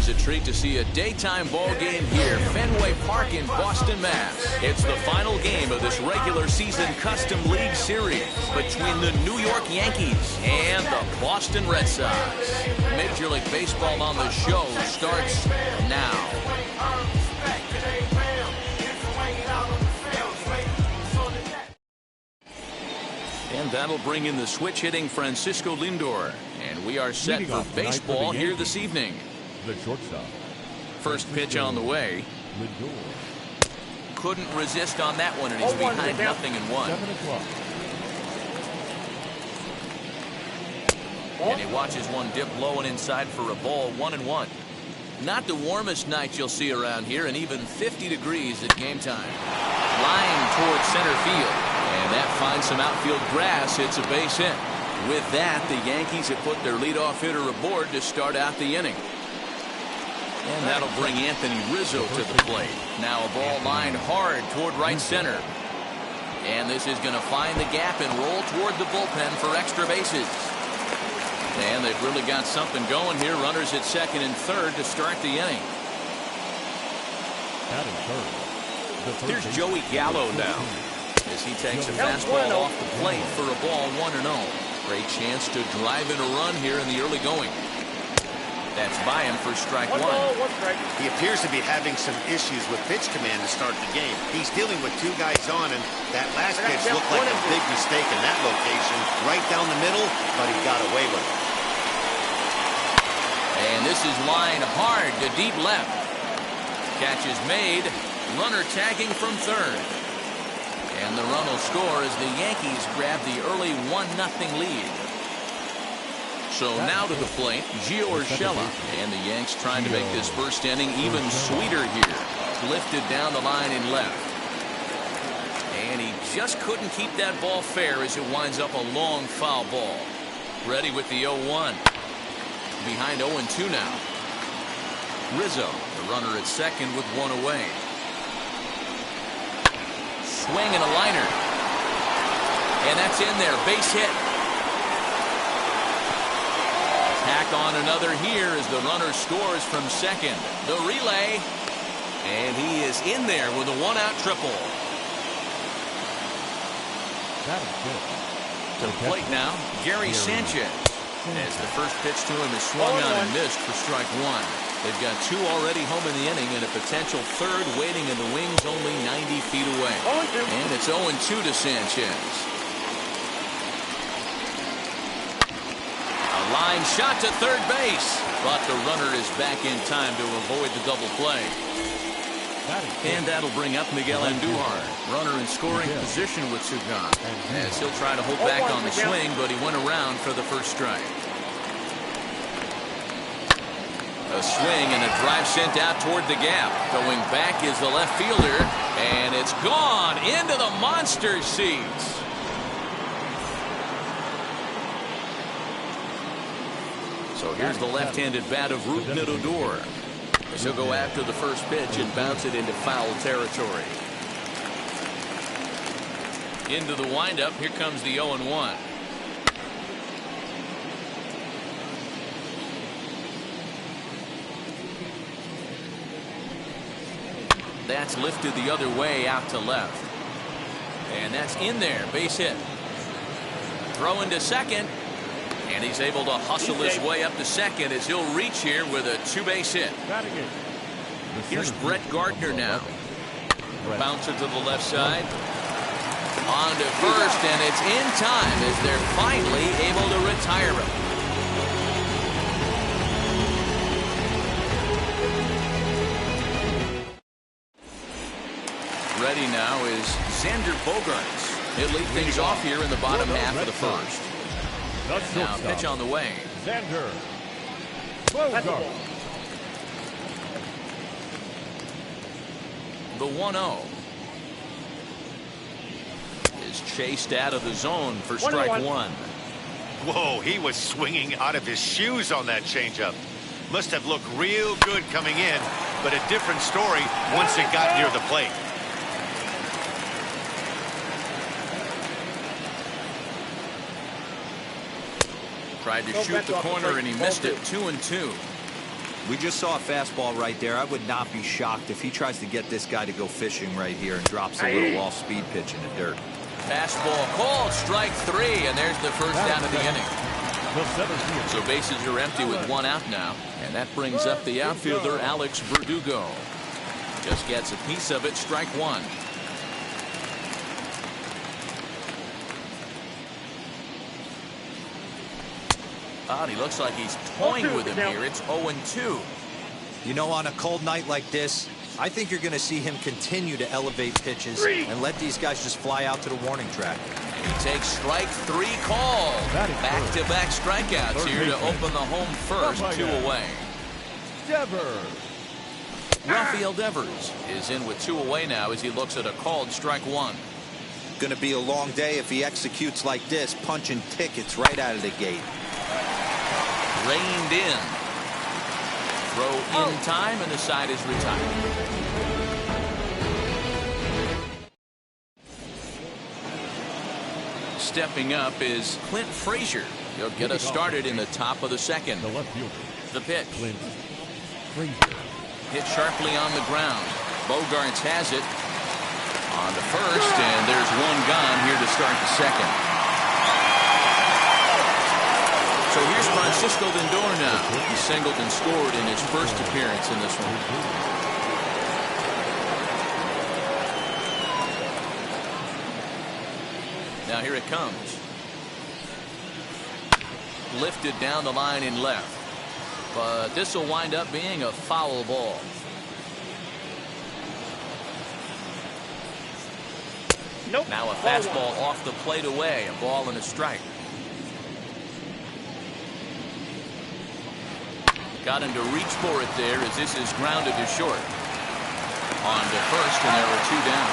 always a treat to see a daytime ball game here, Fenway Park in Boston, Mass. It's the final game of this regular season Custom League Series between the New York Yankees and the Boston Red Sox. Major League Baseball on the show starts now. And that'll bring in the switch-hitting Francisco Lindor. And we are set for baseball here this evening. The shortstop. First pitch on the way. Lindor. Couldn't resist on that one, and he's behind 0-1. 7 o'clock. And he watches one dip low and inside for a ball, 1-1. Not the warmest night you'll see around here, and even 50 degrees at game time. Line towards center field. And that finds some outfield grass. It's a base hit. With that, the Yankees have put their leadoff hitter aboard to start out the inning. And that'll bring Anthony Rizzo to the plate. Now a ball lined hard toward right center. And this is going to find the gap and roll toward the bullpen for extra bases. And they've really got something going here. Runners at second and third to start the inning. Here's Joey Gallo now, as he takes a fastball off the plate for a ball, 1-0. Great chance to drive in a run here in the early going. That's by him for strike one. He appears to be having some issues with pitch command to start the game. He's dealing with two guys on, and that last pitch looked like a big mistake in that location. Right down the middle, but he got away with it. And this is lined hard to deep left. Catch is made. Runner tagging from third. And the run will score as the Yankees grab the early 1-0 lead. So now to the plate, Gio Urshela. And the Yanks trying to make this first inning even sweeter here. Lifted down the line in left. And he just couldn't keep that ball fair as it winds up a long foul ball. Ready with the 0-1. Behind 0-2 now. Rizzo, the runner at second with one away. Swing and a liner. And that's in there. Base hit. Tack on another here as the runner scores from second. The relay. And he is in there with a one-out triple. That is good. To the plate now, Gary Sanchez. As the first pitch to him is swung on and missed for strike one. They've got two already home in the inning and a potential third waiting in the wings only 90 feet away. And it's 0-2 to Sanchez. A line shot to third base, but the runner is back in time to avoid the double play. And that'll bring up Miguel Andujar, runner in scoring position with Sugan, as he'll try to hold back on the swing, but he went around for the first strike. A swing and a drive sent out toward the gap. Going back is the left fielder, and it's gone into the monster seats. So here's the left-handed bat of Rougned Odor. He'll go after the first pitch and bounce it into foul territory. Into the windup. Here comes the 0-1. That's lifted the other way out to left. And that's in there. Base hit. Throw into second. And he's able to hustle his way up to second as he'll reach here with a two-base hit. Here's Brett Gardner now. Bouncer to the left side. On to first, and it's in time as they're finally able to retire him. Ready now is Xander Bogaerts. He'll lead things off here in the bottom half of the first. Now pitch on the way. Xander Bogaerts. The 1-0 is chased out of the zone for strike one. Whoa, he was swinging out of his shoes on that changeup. Must have looked real good coming in, but a different story once it got near the plate. Tried to shoot the corner and he missed it. 2-2. We just saw a fastball right there. I would not be shocked if he tries to get this guy to go fishing right here and drops a little off-speed pitch in the dirt. Fastball called, strike 3, and there's the first down of the inning. So bases are empty with 1 out now, and that brings up the outfielder Alex Verdugo. Just gets a piece of it, strike 1. He looks like he's toying with him here. It's 0-2. You know, on a cold night like this, I think you're going to see him continue to elevate pitches and let these guys just fly out to the warning track. He takes strike 3 called. Back-to-back strikeouts here to open the home first, 2 away. Devers. Rafael Devers is in with 2 away now as he looks at a called strike 1. Going to be a long day if he executes like this, punching tickets right out of the gate. Reined in. Throw in time, and the side is retired. Stepping up is Clint Frazier. He'll get us started in the top of the second. The left fielder. The pitch. Clint Frazier. Hit sharply on the ground. Bogarts has it on the first, and there's 1 gone here to start the second. So here's Francisco Lindor now. He singled and scored in his first appearance in this one. Now here it comes. Lifted down the line in left. But this will wind up being a foul ball. Nope. Now a fastball off the plate away. A ball and a strike. Got him to reach for it there as this is grounded to short. On to first, and there are 2 down.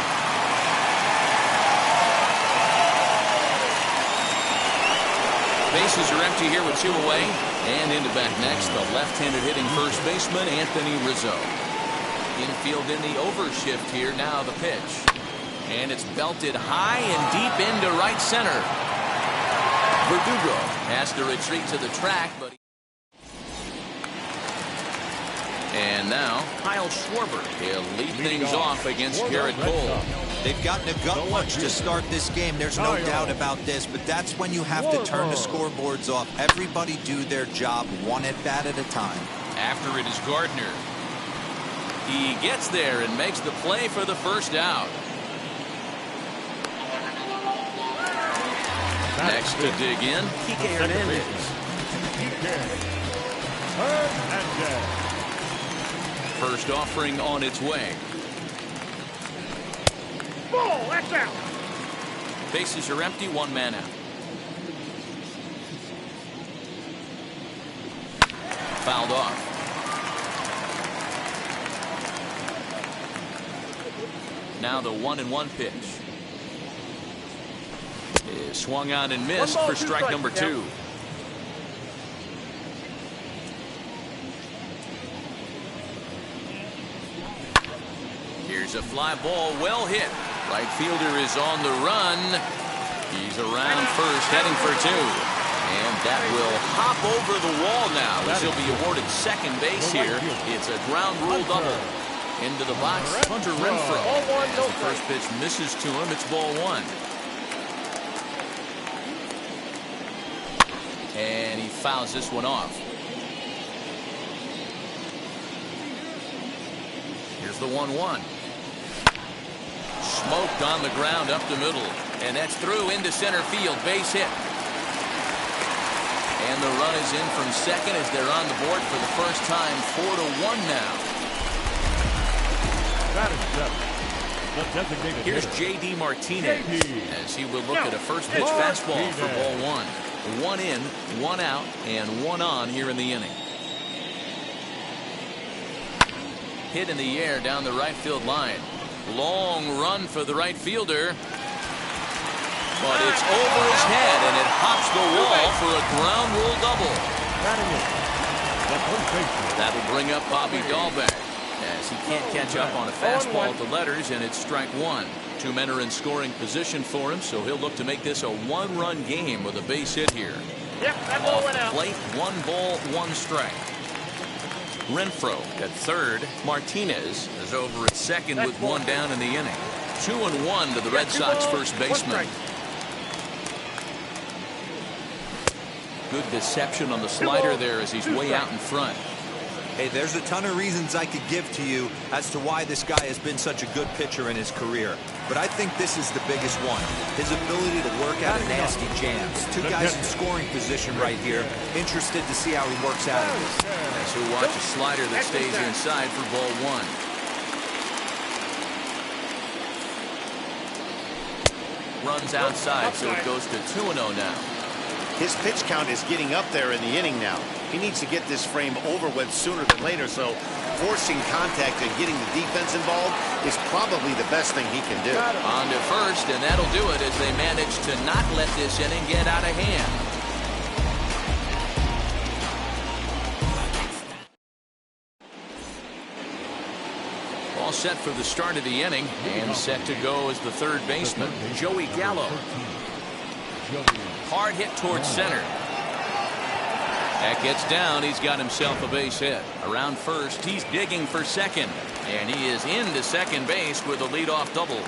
Bases are empty here with 2 away. And into bat next, the left-handed hitting first baseman, Anthony Rizzo. Infield in the overshift here, now the pitch. And it's belted high and deep into right center. Verdugo has to retreat to the track, but... And now, Kyle Schwarber. He'll lead things off against Garrett Cole. They've gotten a gut punch to start this game. There's no doubt about this, but that's when you have to turn the scoreboards off. Everybody do their job 1 at bat at a time. After it is Gardner. He gets there and makes the play for the first out. Next to dig in, Kike Hernandez. First offering on its way. Ball, that's out. Bases are empty, 1 man out. Fouled off. Now the 1-1 pitch. Is swung on and missed for strike number 2. Here's a fly ball, well hit. Right fielder is on the run. He's around first, heading for 2. And that will hop over the wall now as he'll be awarded second base here. It's a ground rule double. Into the box, Hunter Renfroe. As the first pitch misses to him, it's ball 1. And he fouls this one off. Here's the 1-1. Smoked on the ground up the middle. And that's through into center field. Base hit. And the run is in from second as they're on the board for the first time. 4-1 now. Here's J.D. Martinez as he will look at a first pitch fastball for ball 1. 1 in, 1 out, and 1 on here in the inning. Hit in the air down the right field line. Long run for the right fielder. But it's over his head, and it hops the wall for a ground rule double. That'll bring up Bobby Dahlbeck, as he can't catch up on a fastball at the letters, and it's strike 1. 2 men are in scoring position for him, so he'll look to make this a 1-run game with a base hit here. Yep, that ball went out. Plate, 1 ball, 1 strike. Renfro at third. Martinez is over at second with one down in the inning. 2-1 to the Red Sox first baseman. Good deception on the slider there as he's way out in front. Hey, there's a ton of reasons I could give to you as to why this guy has been such a good pitcher in his career. But I think this is the biggest one. His ability to work out of nasty jams. Two guys in scoring position right here. Interested to see how he works out of this. As he'll watch a slider that stays inside for ball one. Runs outside, so it goes to 2-0 now. His pitch count is getting up there in the inning now. He needs to get this frame over with sooner than later, so forcing contact and getting the defense involved is probably the best thing he can do. On to first, and that'll do it as they manage to not let this inning get out of hand. All set for the start of the inning, and set to go as the third baseman, Joey Gallo. Hard hit towards center. That gets down. He's got himself a base hit. Around first, he's digging for second. And he is into second base with a leadoff double.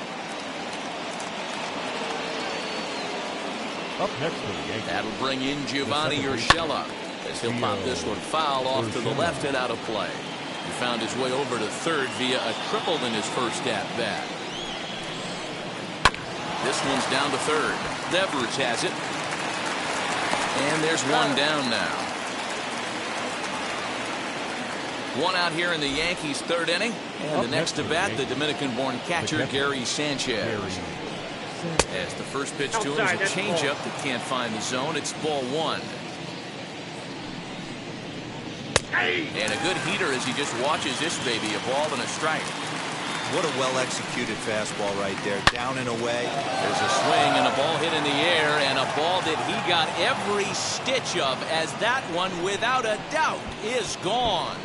Up next for the Yankees. That'll bring in Giovanni Urshela as he'll pop this one foul off to the left and out of play. He found his way over to third via a triple in his first at-bat. This one's down to third. Devers has it. And there's one down now. One out here in the Yankees' third inning. And the next to bat, the Dominican-born catcher, Gary Sanchez. As the first pitch to him is a changeup that can't find the zone. It's ball one. And a good heater as he just watches this baby, a ball and a strike. What a well-executed fastball right there, down and away. There's a swing and a ball hit in the air, and a ball that he got every stitch of, as that one, without a doubt, is gone.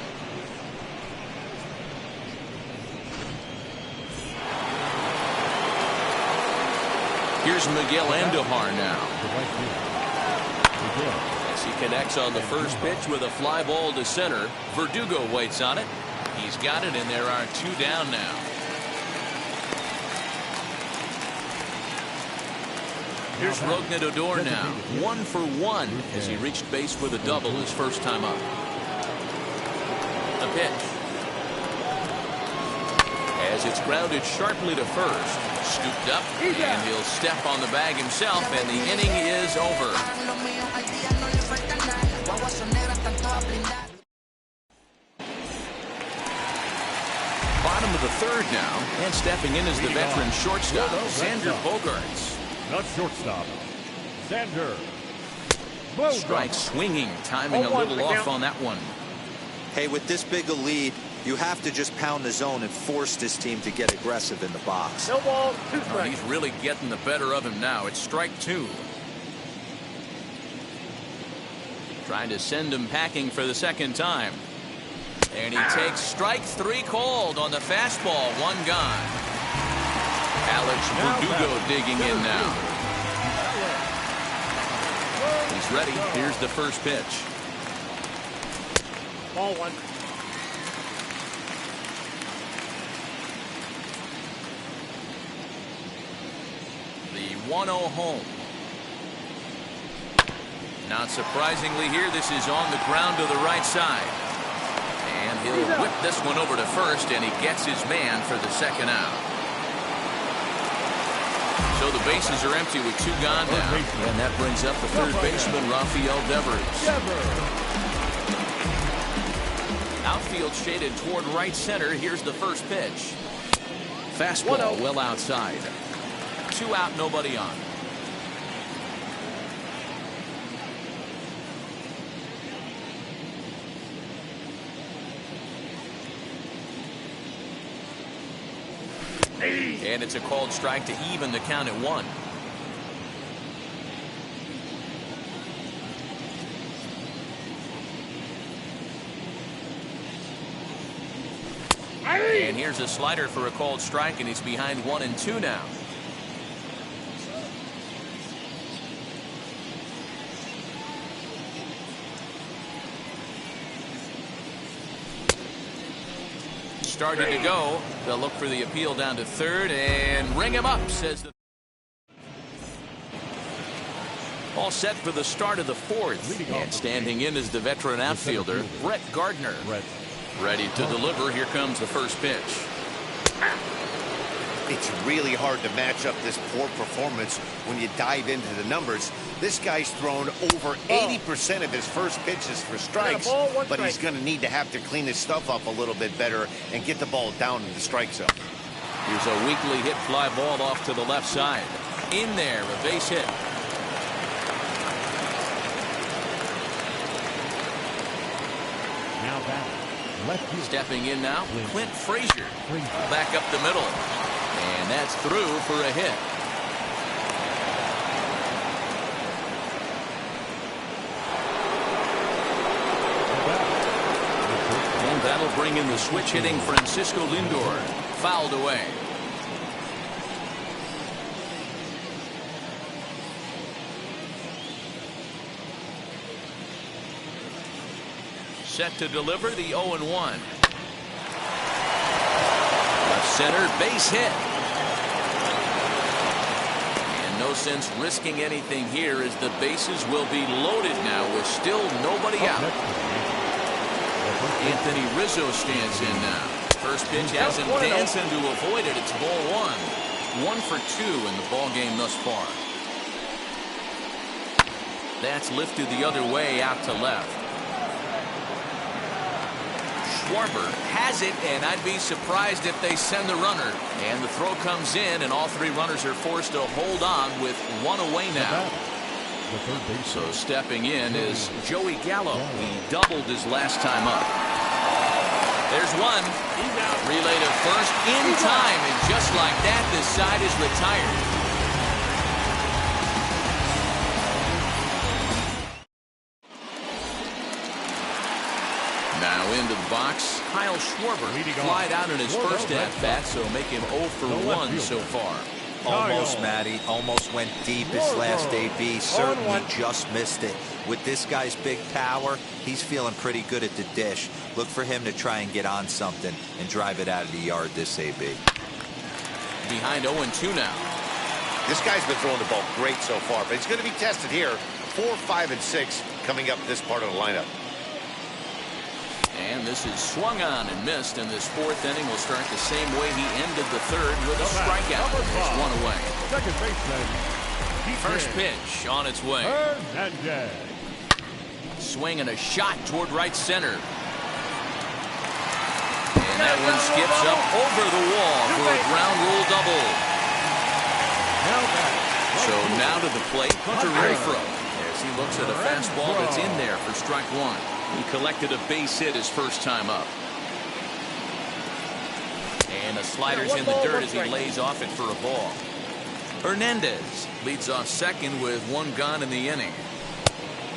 Here's Miguel Andujar now. As he connects on the first pitch with a fly ball to center. Verdugo waits on it. He's got it, and there are two down now. Here's Rougned Odor now. 1 for 1 as he reached base with a double his first time up. The pitch. As it's grounded sharply to first. Scooped up, and he'll step on the bag himself, and the inning is over. Bottom of the third now, and stepping in is the veteran shortstop, Xander Bogaerts. Not shortstop. Xander. Strike swinging, timing a little off on that one. Hey, with this big a lead, you have to just pound the zone and force this team to get aggressive in the box. No ball, 2 Oh, strikes. he's really getting the better of him now. It's strike 2. Trying to send him packing for the second time. And he takes strike 3 called on the fastball. One gone. Alex Verdugo digging in now. He's ready. Here's the first pitch. Ball 1. The 1-0 home. Not surprisingly here, this is on the ground to the right side. And he'll whip this one over to first, and he gets his man for the second out. So the bases are empty with 2 gone now. And that brings up the third baseman, Rafael Devers. Outfield shaded toward right center. Here's the first pitch. Fastball well outside. 2 out, nobody on. And it's a called strike to even the count at 1. And here's a slider for a called strike, and he's behind 1-2 now. started to go. They'll look for the appeal down to third and ring him up, says the. All set for the start of the fourth. And standing in is the veteran outfielder, Brett Gardner. Ready to deliver. Here comes the first pitch. It's really hard to match up this poor performance when you dive into the numbers. This guy's thrown over 80% of his first pitches for strikes, but he's going to need to have to clean his stuff up a little bit better and get the ball down in the strike zone. Here's a weakly hit fly ball off to the left side. In there, a base hit. Now back. Left field. Stepping in now, Clint Frazier. Back up the middle. And that's through for a hit. And that'll bring in the switch hitting Francisco Lindor. Fouled away. Set to deliver the 0-1. Left center, base hit. And no sense risking anything here as the bases will be loaded now with still nobody out. Anthony Rizzo stands in now. First pitch has him dancing to avoid it. It's ball one. 1 for 2 in the ball game thus far. That's lifted the other way out to left. Schwarber has it, and I'd be surprised if they send the runner. And the throw comes in, and all three runners are forced to hold on with one away now. So stepping in is Joey Gallo. He doubled his last time up. There's one. Relay to first in time, and just like that, this side is retired. Now into the box, Kyle Schwarber. Flied out in his first at-bat, so make him 0 for 1 so far. Almost, Matty. Almost went deep his last AB. Certainly just missed it. With this guy's big power, he's feeling pretty good at the dish. Look for him to try and get on something and drive it out of the yard this AB. Behind 0-2 now. This guy's been throwing the ball great so far, but he's going to be tested here. 4, 5, and 6 coming up this part of the lineup. And this is swung on and missed, and this fourth inning will start the same way he ended the third with a strikeout. It's 1 away. Second baseman. First pitch on its way. Hernandez. Swing and a shot toward right center. And that one skips up over the wall for a ground rule double. So now to the plate, Hunter Renfroe, as he looks at a fastball that's in there for strike one. He collected a base hit his first time up. And the slider's in the dirt as he lays off it for a ball. Hernandez leads off second with 1 gone in the inning.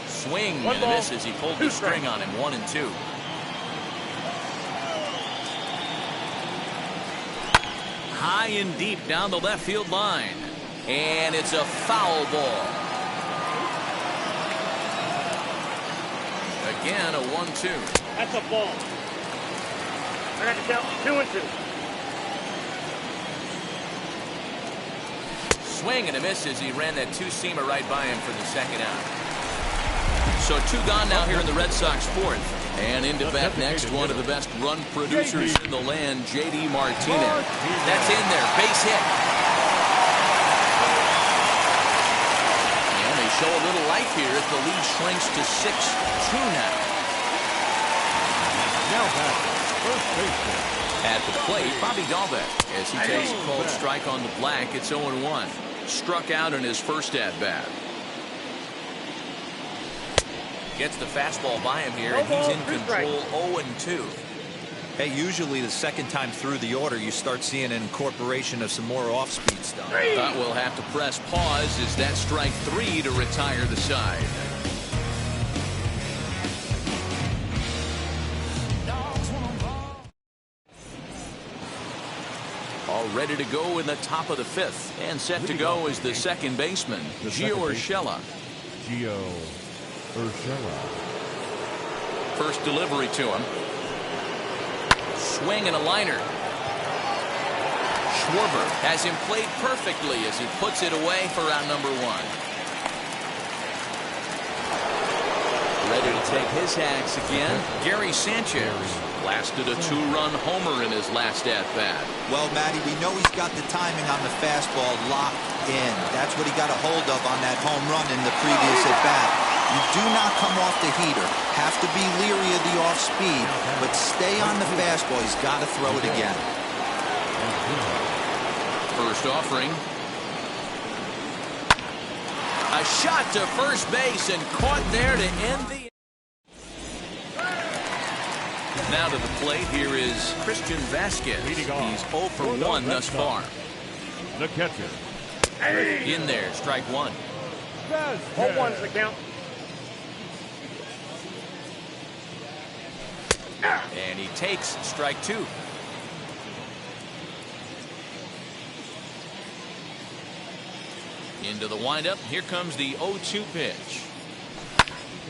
Swing and a miss as he pulled the string on him. 1-2. High and deep down the left field line. And it's a foul ball. Again, a 1-2. That's a ball. I got to count 2-2. Swing and a miss as he ran that two-seamer right by him for the second out. So 2 gone now here in the Red Sox fourth. And into bat next, one of the best run producers in the land, J.D. Martinez. That's in there, base hit. And they show a little life here as the lead shrinks to 6-2 now. Now back. First baseman. At the plate, Bobby Dalbec, as he takes a called strike on the black. It's 0-1. Struck out in his first at-bat. Gets the fastball by him here, and he's in control. 0-2. Hey, usually the second time through the order, you start seeing an incorporation of some more off-speed stuff. Thought we'll have to press pause as that strike 3 to retire the side. All ready to go in the top of the 5th. And set to go is the second baseman, Gio Urshela. Gio Urshela. First delivery to him. swing and a liner. Schwarber has him played perfectly as he puts it away for round number 1. Ready to take his hacks again. Gary Sanchez blasted a 2-run homer in his last at-bat. Well, Matty, we know he's got the timing on the fastball locked in. That's what he got a hold of on that home run in the previous at-bat. You do not come off the heater. Have to be leery of the off-speed, but stay on the fastball. He's got to throw it again. First offering. A shot to first base and caught there to end the... Now to the plate, here is Christian Vasquez. He's 0 for 1 thus far. The catcher. In there, strike 1. Hold 1's the count. And he takes strike 2. Into the windup. Here comes the 0-2 pitch.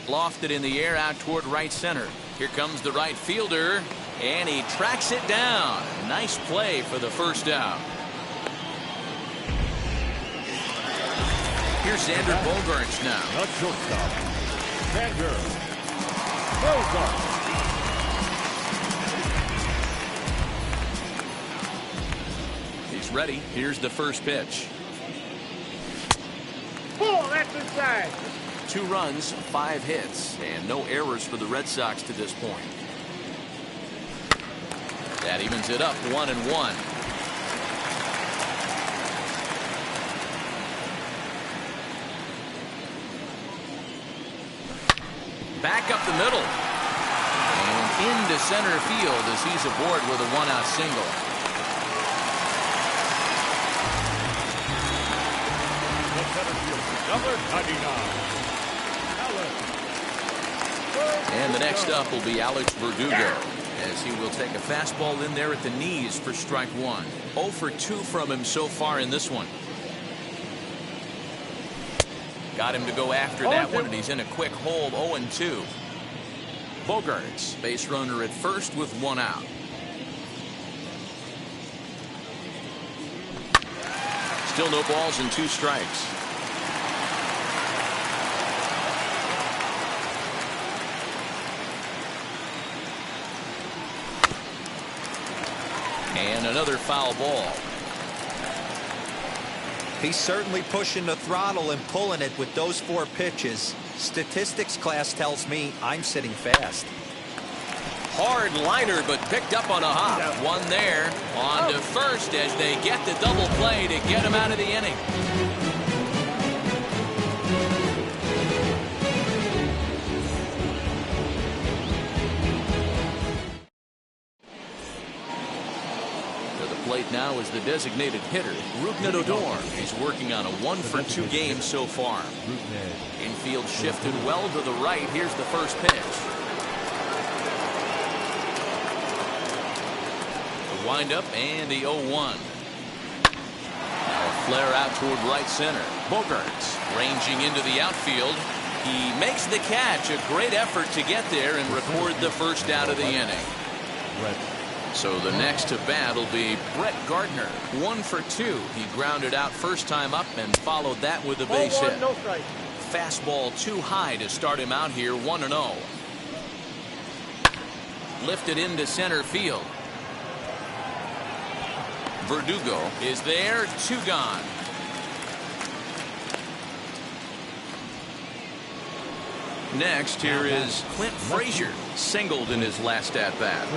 Lofted in the air out toward right center. Here comes the right fielder, and he tracks it down. Nice play for the first out. Here's Xander Bogaerts now. Not shortstop. Xander Bogaerts. He's ready. Here's the first pitch. Pull, that's inside. 2 runs, 5 hits, and no errors for the Red Sox to this point. That evens it up 1-1. Back up the middle. And into center field as he's aboard with a 1-out single. Number 99. And the next up will be Alex Verdugo, as he will take a fastball in there at the knees for strike 1. 0 for 2 from him so far in this one. Got him to go after that one, and he's in a quick hold. 0-2. Bogaerts, base runner at first with 1 out. Still no balls and 2 strikes. And another foul ball. He's certainly pushing the throttle and pulling it with those 4 pitches. Statistics class tells me I'm sitting fast. Hard liner, but picked up on a hop. 1 there. On to first as they get the double play to get him out of the inning. Plate now is the designated hitter, BiGtRuCk23's. He's working on a 1 for 2 game so far. Infield shifted well to the right. Here's the first pitch. The windup and the 0-1. Now a flare out toward right center. Bogaerts ranging into the outfield. He makes the catch. A great effort to get there and record the first out of the inning. So the next to bat will be Brett Gardner. 1 for 2. He grounded out first time up and followed that with a base hit. No strike. Fastball too high to start him out here. 1-0. Lifted into center field. Verdugo is there. 2 gone. Next, here is Clint Frazier. Singled in his last at bat.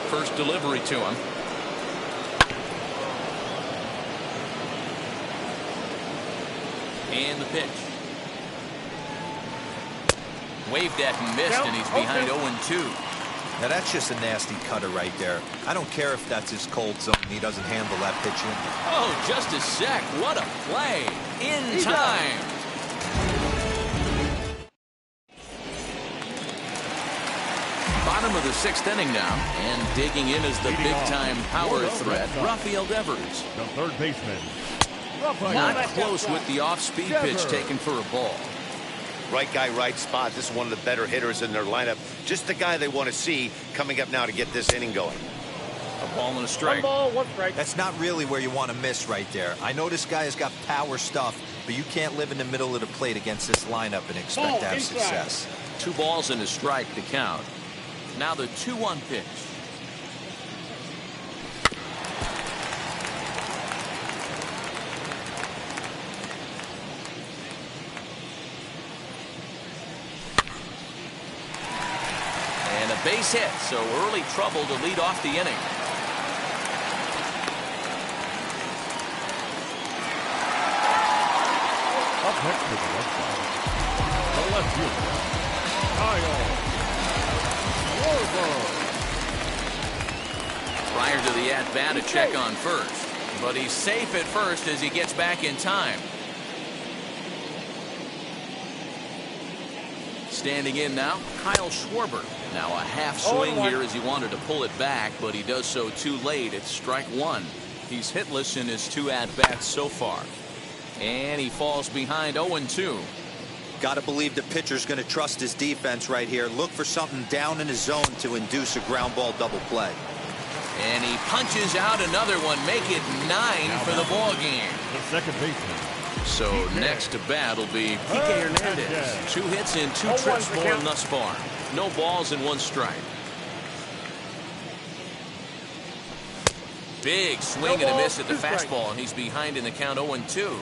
First delivery to him. And the pitch. Waved at and missed, and he's behind 0-2. Now that's just a nasty cutter right there. I don't care if that's his cold zone. He doesn't handle that pitch in. Oh, just a sec. What a play. In time. Bottom of the 6th inning now, and digging in is the big-time power threat, Rafael Devers. The third baseman. Not close with the off-speed pitch taken for a ball. Right guy, right spot. This is one of the better hitters in their lineup. Just the guy they want to see coming up now to get this inning going. A ball and a One strike. ball, one strike. That's not really where you want to miss right there. I know this guy has got power stuff, but you can't live in the middle of the plate against this lineup and expect to have success. 2 balls and a strike to count. Now the 2-1 pitch. And a base hit, so early trouble to lead off the inning. Up next to the left side, the left fielder, Kyle Schwarber. Prior to the at-bat, a check on first. But he's safe at first as he gets back in time. Standing in now, Kyle Schwarber. Now a half swing here as he wanted to pull it back, but he does so too late. It's strike 1. He's hitless in his 2 at-bats so far. And he falls behind 0-2. Got to believe the pitcher's going to trust his defense right here. Look for something down in his zone to induce a ground ball double play. And he punches out another one, make it 9 for the ball game. The second baseman. So next to bat will be Kike Hernandez. 2 hits and 2 trips for him thus far. No balls and 1 strike. Big swing and a miss at the fastball, and he's behind in the count 0-2.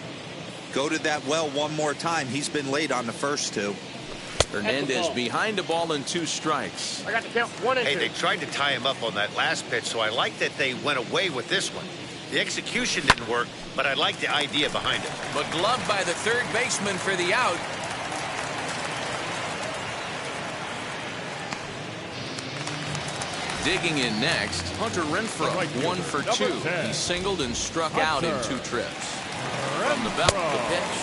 Go to that well one more time. He's been late on the first 2. Hernandez behind a ball and 2 strikes. I got the count. 1-2. Hey, they tried to tie him up on that last pitch, so I like that they went away with this one. The execution didn't work, but I like the idea behind it. But gloved by the third baseman for the out. Digging in next, Hunter Renfroe, 1 for 2. He singled and struck out in 2 trips. From the belt, the pitch.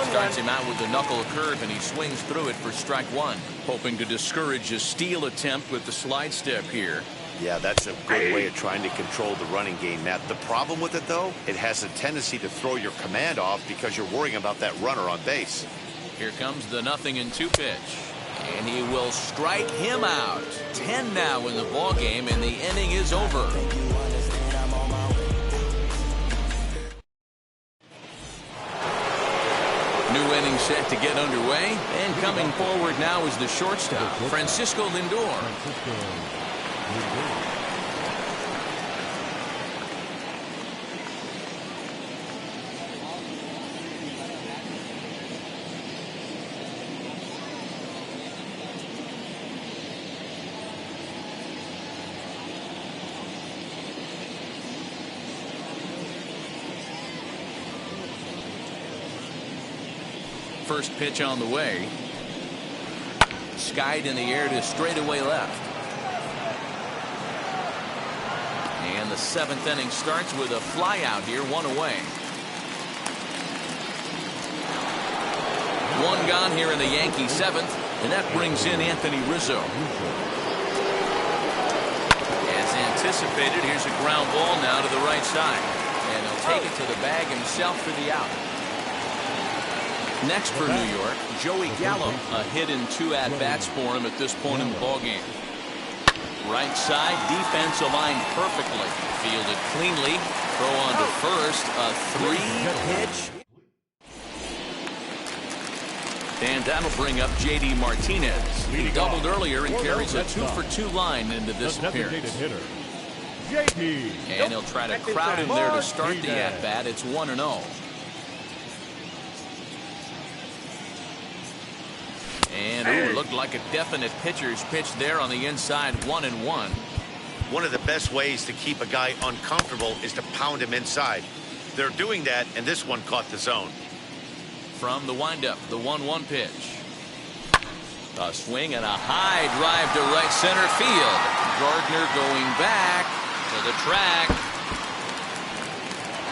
Starts him out with a knuckle curve, and he swings through it for strike 1. Hoping to discourage a steal attempt with the slide step here. Yeah, that's a good way of trying to control the running game, Matt. The problem with it, though, it has a tendency to throw your command off because you're worrying about that runner on base. Here comes the 0-2 pitch. And he will strike him out. 10 now in the ball game, and the inning is over. New inning set to get underway, and coming forward now is the shortstop, Francisco Lindor. First pitch on the way. Skied in the air to straightaway left. And the 7th inning starts with a fly out here, 1 away. 1 gone here in the Yankee 7th, and that brings in Anthony Rizzo. As anticipated, here's a ground ball now to the right side. And he'll take it to the bag himself for the out. Next for New York, Joey Gallo. A hit in 2 at-bats for him at this point in the ballgame. Right side, defense aligned perfectly. Fielded cleanly. Throw on to first. A 3-pitch. And that'll bring up J.D. Martinez. He doubled earlier and carries a 2-for-2 line into this appearance. J.D. And he'll try to crowd him there to start the at-bat. It's 1-0. And it looked like a definite pitcher's pitch there on the inside, 1-1. One of the best ways to keep a guy uncomfortable is to pound him inside. They're doing that, and this one caught the zone. From the windup, the 1-1 pitch. A swing and a high drive to right center field. Gardner going back to the track.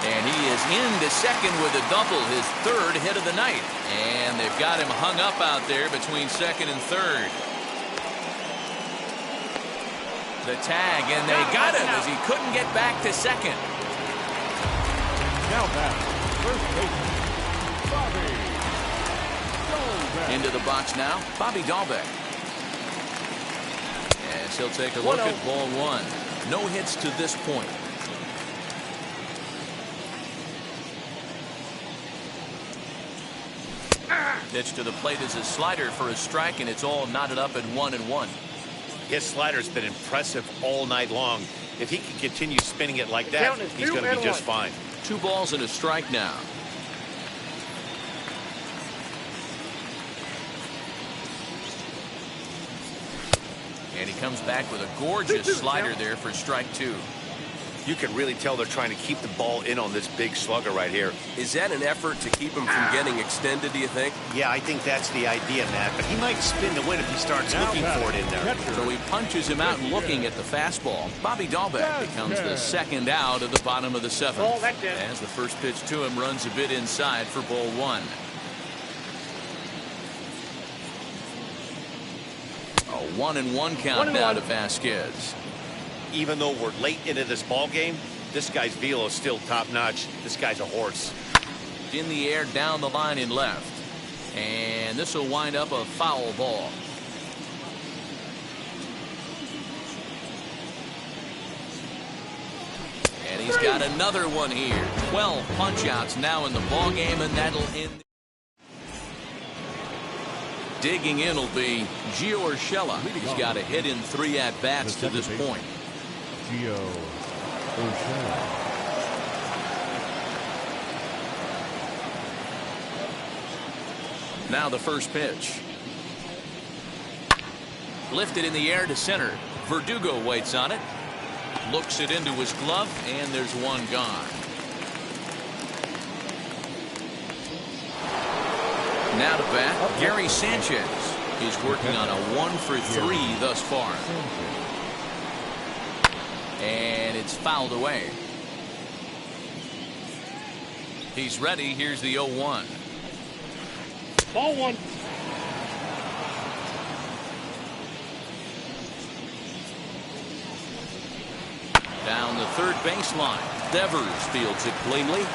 And he is into second with a double, his 3rd hit of the night. And they've got him hung up out there between second and third. The tag, and they got him as he couldn't get back to second. Now back, first baseman, Bobby Dahlbeck. Into the box now, Bobby Dahlbeck. As he'll take a look at ball 1. No hits to this point. Pitch to the plate is a slider for a strike, and it's all knotted up at 1-1. His slider's been impressive all night long. If he can continue spinning it like that, he's going to be just fine. 2 balls and a strike now. And he comes back with a gorgeous slider there for strike 2. You can really tell they're trying to keep the ball in on this big slugger right here. Is that an effort to keep him from getting extended, do you think? Yeah, I think that's the idea, Matt. But he might spin the win if he starts looking for it in there. So he punches him out looking at the fastball. Bobby Dahlbeck becomes the second out of the bottom of the 7th. As the first pitch to him runs a bit inside for ball 1. A 1-1 count now to Vasquez. Even though we're late into this ball game, this guy's velo is still top notch. This guy's a horse. In the air down the line in left. And this will wind up a foul ball. And he's got another one here. 12 punch outs now in the ball game, and that'll end. Digging in will be Gio Urshela. He's got a hit in 3 at-bats to this point. Gio Urshela. Now the first pitch. Lifted in the air to center. Verdugo waits on it. Looks it into his glove, and there's one gone. Now to bat, Gary Sanchez. He's working on a 1-for-3 thus far. And it's fouled away. He's ready. Here's the 0-1. Ball 1. Down the third baseline. Devers fields it cleanly.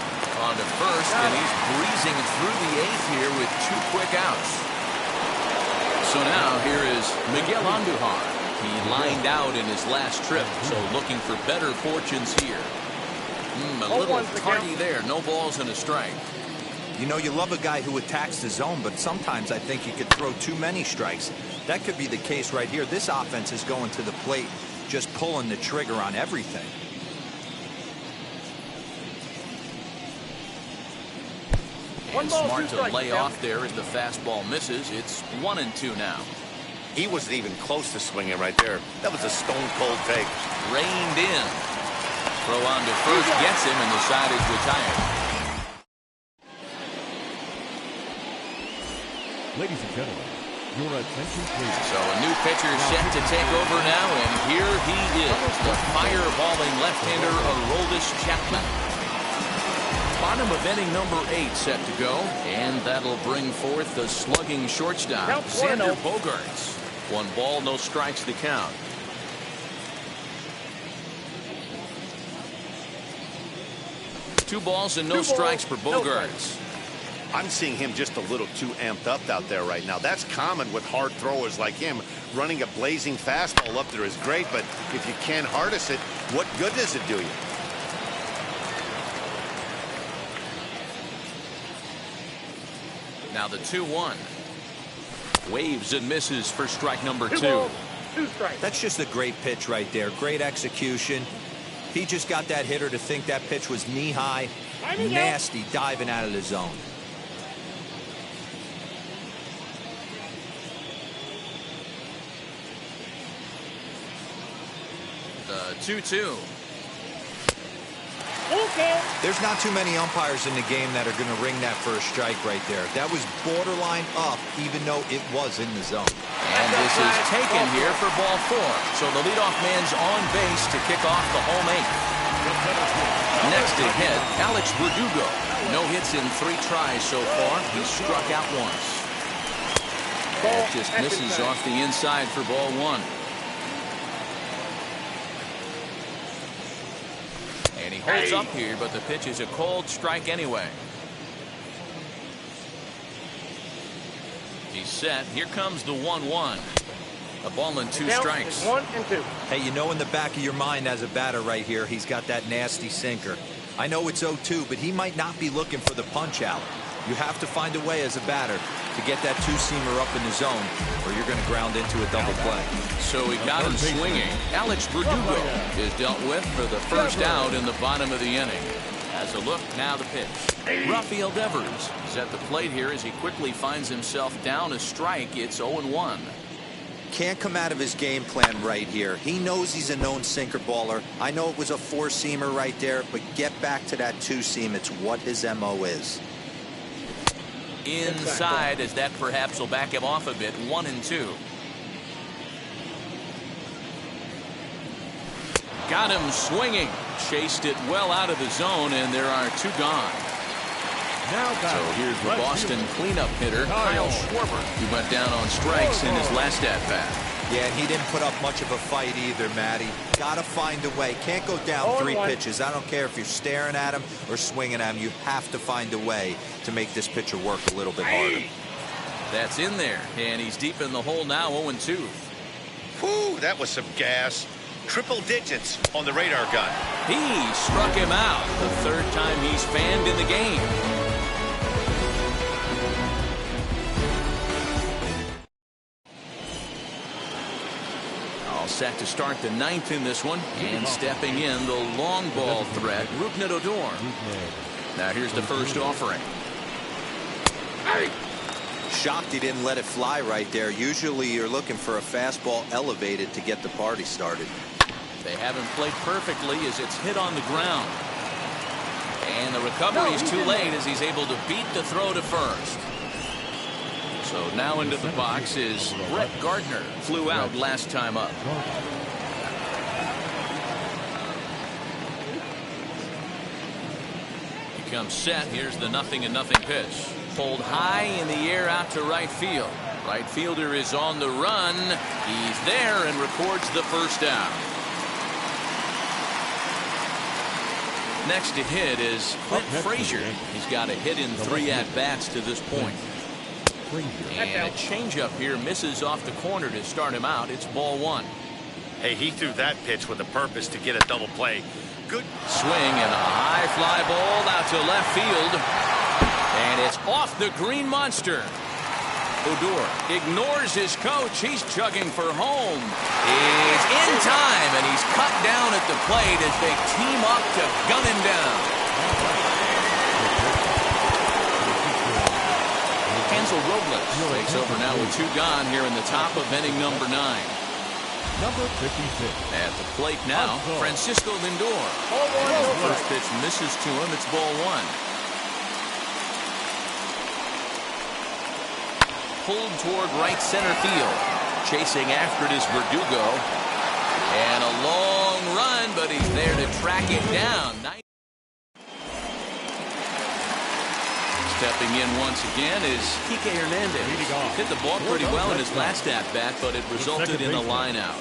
On to first, and he's breezing through the 8th here with 2 quick outs. So now here is Miguel Andujar. He lined out in his last trip, so looking for better fortunes here. A little tardy there. No balls and a strike. You know, you love a guy who attacks the zone, but sometimes I think he could throw too many strikes. That could be the case right here. This offense is going to the plate, just pulling the trigger on everything. And smart to lay off there as the fastball misses. It's 1-2 now. He wasn't even close to swinging right there. That was a stone-cold take. Reined in. Throw on to first gets him, and the side is retired. Ladies and gentlemen, your attention please. So a new pitcher set to take over now, and here he is, the fireballing left-hander Aroldis Chapman. Bottom of inning number 8 set to go, and that'll bring forth the slugging shortstop, Xander Bogaerts. 1 ball, no strikes to count. Two balls and no strikes for Bogaerts. I'm seeing him just a little too amped up out there right now. That's common with hard throwers like him. Running a blazing fastball up there is great, but if you can't harness it, what good does it do you? Now the 2-1. Waves and misses for strike number 2. 2 strikes. That's just a great pitch right there. Great execution. He just got that hitter to think that pitch was knee-high. Nasty diving out of the zone. The 2-2. Okay. There's not too many umpires in the game that are going to ring that first strike right there. That was borderline up, even though it was in the zone. And this is taken here for ball 4. So the leadoff man's on base to kick off the home 8th. Next to hit, Alex Verdugo. No hits in 3 tries so far. He struck out once. That just misses off the inside for ball 1. And he holds up here, but the pitch is a cold strike anyway. He's set. Here comes the 1-1. A ball and 2 Count strikes. is 1 and 2. Hey, you know in the back of your mind as a batter right here, he's got that nasty sinker. I know it's 0-2, but he might not be looking for the punch out. You have to find a way as a batter to get that two-seamer up in the zone, or you're going to ground into a double play. So he got him swinging. Alex Verdugo is dealt with for the first out in the bottom of the inning. As a look, now the pitch. Rafael Devers is at the plate here as he quickly finds himself down a strike. It's 0-1. Can't come out of his game plan right here. He knows he's a known sinker baller. I know it was a 4-seamer right there, but get back to that 2-seam. It's what his MO is. Inside, as that perhaps will back him off a bit. 1-2. Got him swinging. Chased it well out of the zone, and there are 2 gone. So here's the Boston cleanup hitter, Kyle Schwarber, who went down on strikes in his last at-bat. Yeah, and he didn't put up much of a fight either, Matty. Got to find a way. Can't go down 3 pitches. I don't care if you're staring at him or swinging at him. You have to find a way to make this pitcher work a little bit harder. That's in there, and he's deep in the hole now, 0-2. Whew, that was some gas. Triple digits on the radar gun. He struck him out, the 3rd time he's fanned in the game. All set to start the 9th in this one, and stepping in the long ball threat, BiGtRuCk23's. Now here's the first offering. Shocked he didn't let it fly right there. Usually you're looking for a fastball elevated to get the party started. They haven't played perfectly as it's hit on the ground. And the recovery is too late as he's able to beat the throw to first. So now into the box is Brett Gardner. Flew out last time up. He comes set. Here's the 0-0 pitch. Pulled high in the air out to right field. Right fielder is on the run. He's there and records the first down. Next to hit is Clint Frazier. He's got a hit in 3 at-bats to this point. And a changeup here misses off the corner to start him out. It's ball 1. Hey, he threw that pitch with a purpose to get a double play. Good Swing and a high fly ball out to left field. And it's off the green monster. Odor ignores his coach. He's chugging for home. He's in time, and he's cut down at the plate as they team up to gun him down. Hansel Robles takes over now with 2 gone here in the top of inning number 9. Number 56. At the plate now, Francisco Lindor. His first pitch misses to him. It's ball 1. Pulled toward right center field. Chasing after it is Verdugo. And a long run, but he's there to track it down. Stepping in once again is Kike Hernandez. Hit the ball pretty well in his last at-bat, but it resulted in a line out.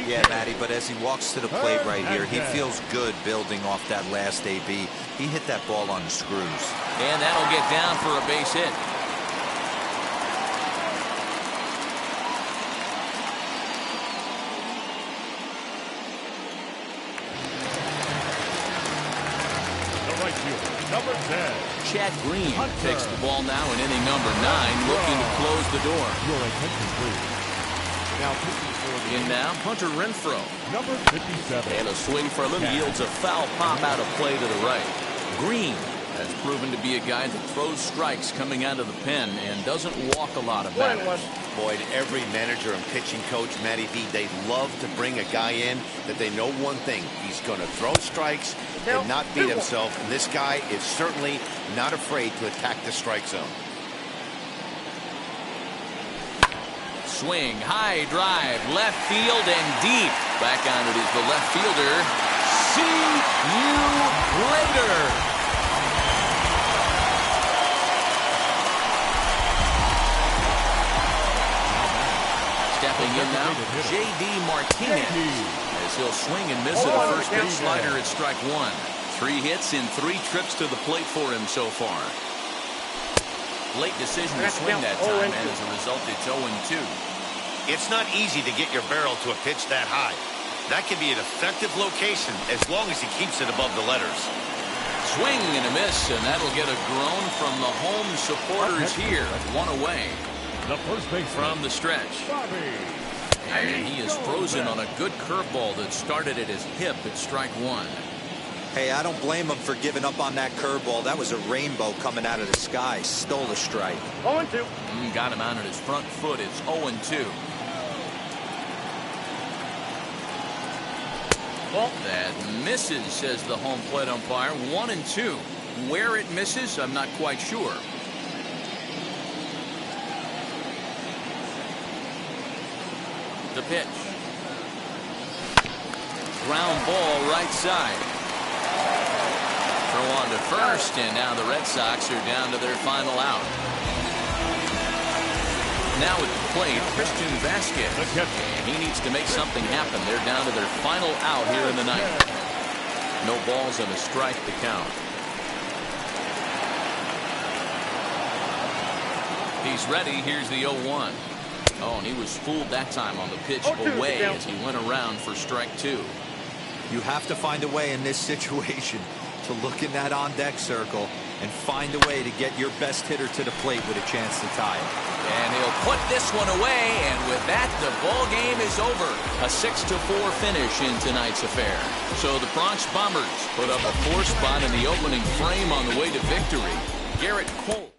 Yeah, Matty, but as he walks to the plate right here, he feels good building off that last AB. He hit that ball on the screws. And that'll get down for a base hit. Number 10. Chad Green takes the ball now in inning number 9, looking to close the door. Your attention, please. Now pitching for the In now, Hunter Renfroe. number 57. And a swing from him yields a foul pop out of play to the right. Green has proven to be a guy that throws strikes coming out of the pen and doesn't walk a lot of batters. Boyd, every manager and pitching coach, Matty V, they love to bring a guy in that they know one thing. He's going to throw strikes and not beat himself. And this guy is certainly not afraid to attack the strike zone. Swing, high drive, left field and deep. Back on it is the left fielder. See you later. Stepping in now, J.D. Martinez. As he'll swing and miss at a first pitch slider at strike 1. 3 hits in 3 trips to the plate for him so far. Late decision to swing that time, and as a result, it's 0-2. It's not easy to get your barrel to a pitch that high. That can be an effective location as long as he keeps it above the letters. Swing and a miss, and that'll get a groan from the home supporters here. 1 away. The first baseman from the stretch. And he is frozen on a good curveball that started at his hip at strike 1. Hey, I don't blame him for giving up on that curveball. That was a rainbow coming out of the sky. Stole a strike. 0-2. Got him out on his front foot. It's 0-2. That misses, says the home plate umpire. 1-2. Where it misses, I'm not quite sure. The pitch. Ground ball right side. Throw on to first, and now the Red Sox are down to their final out. Now at the plate, Christian Vasquez. And he needs to make something happen. They're down to their final out here in the ninth. No balls and a strike to count. He's ready. Here's the 0-1. Oh, and he was fooled that time on the pitch away as he went around for strike 2. You have to find a way in this situation to look in that on-deck circle and find a way to get your best hitter to the plate with a chance to tie it. And he'll put this one away, and with that, the ball game is over. A 6-4 finish in tonight's affair. So the Bronx Bombers put up a 4 spot in the opening frame on the way to victory. Garrett Cole.